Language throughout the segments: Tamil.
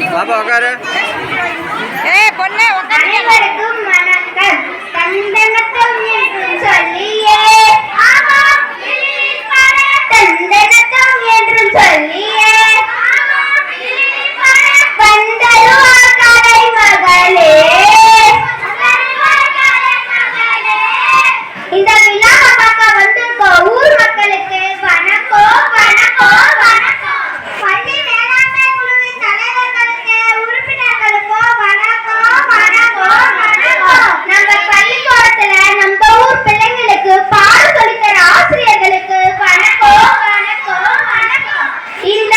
பாப்பா உட்காரு. அனைவருக்கும் வணக்கம். தந்தனத்தம் என்று சொல்லியே தந்தனத்தம் என்று சொல்லியே வந்தருவா கலை மகளே. இந்த விழாவை பார்க்க வந்திருக்கோம் ஊர் மக்களுக்கு வணக்கம் வணக்கம் வணக்கம். பள்ளி மேலாண்மை குழுவின் தலைவர்களுக்கு உறுப்பினர்களுக்கும் வணக்கம் வணக்கம் வணக்கம். நம்ம பள்ளிக்கூடத்துல நம்ம ஊர் பிள்ளைங்களுக்கு பாடம் சொல்லித்தர ஆசிரியர்களுக்கு வணக்கம் வணக்கம் வணக்கம். இந்த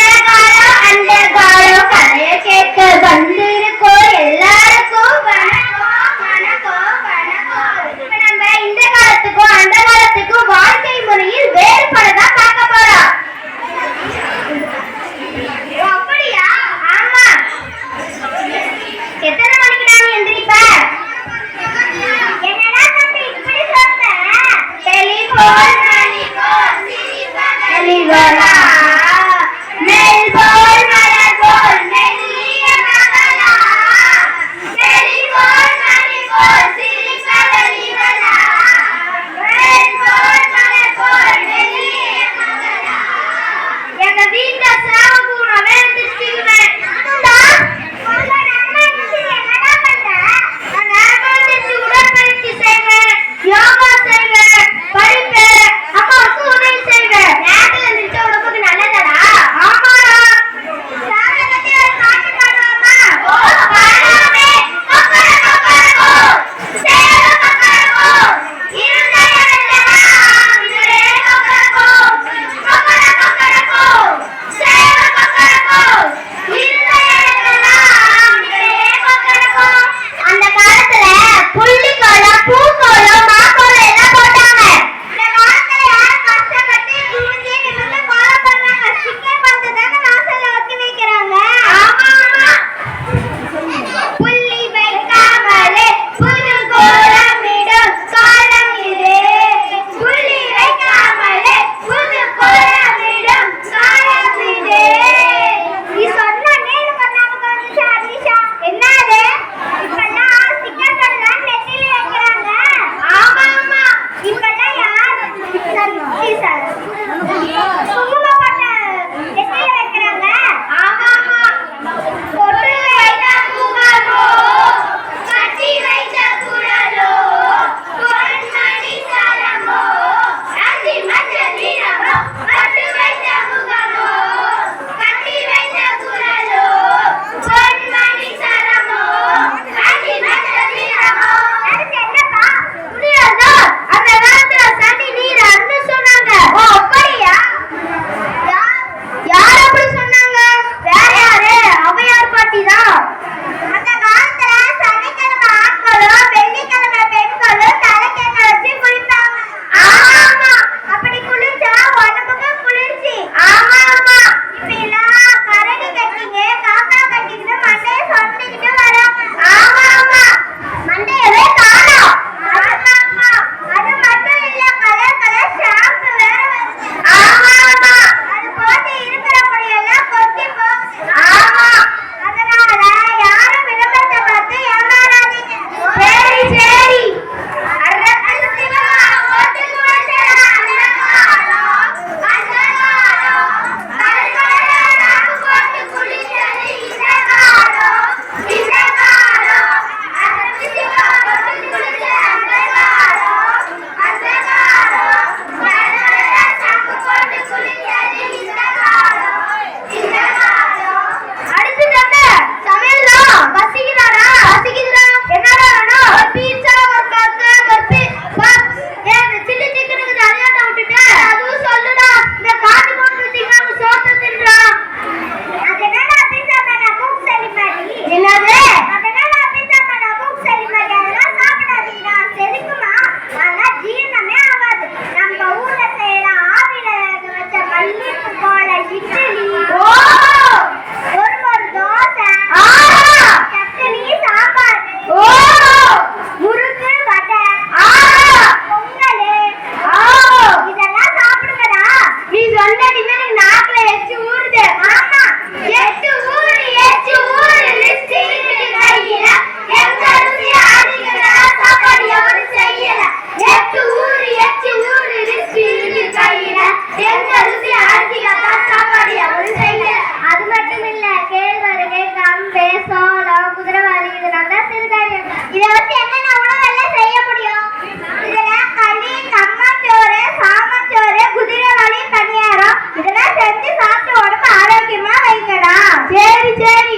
சரி சரி.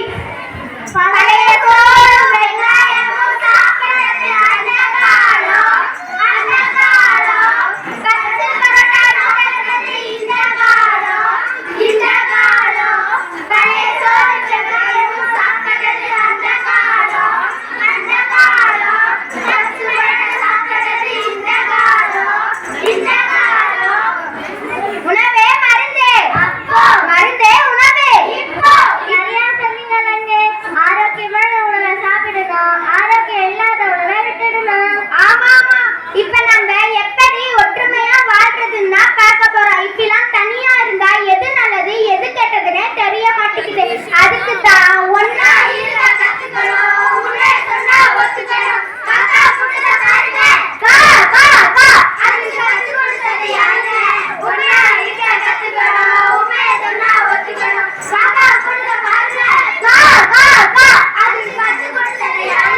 பழைய சோறும் வெங்காயமும் சாப்பிடுறது அந்த காலம், அந்த காலம். பச்சை பரோட்டா சாப்பிடுறது இந்த காலம், இந்த காலம். பழைய சோறும் வெங்காயமும் சாப்பிடுறது அந்த காலம், அந்த காலம். பச்சை பரோட்டா சாப்பிடுறது இந்த காலம், இந்த காலம். உணவே மருந்து, அப்போ மருந்தே உணவு இப்போ. சரியா சொன்னீங்க. ஆரோக்கியமான உணவை சாப்பிடணும், ஆரோக்கியம் இல்லாத உணவை விட்டுடணும். ஆமா ஆமா. இப்ப நம்ம எப்படி ஒற்றுமையா வாழ்றதுன்னா பார்க்க போறோம். இப்பெல்லாம் தனியா இருந்தா எது நல்லது எது கெட்டதுன்னே தெரிய மாட்டேங்குது. அதுக்கு தான் ஒன்னா இருக்க கத்துக்கணும், உண்மை சொன்னா ஒத்துக்கணும். காக்கா புட்டுல பாருங்க, கா கா கா. அதுக்கு கத்து கொடுத்தது யாருங்க? ஒன்னா இருக்க கத்துக்கணும், உண்மை சொன்னா ஒத்துக்கணும். காக்கா புட்டுல பாருங்க, கா கா கா. அதுக்கு கத்து கொடுத்தது யாருங்க?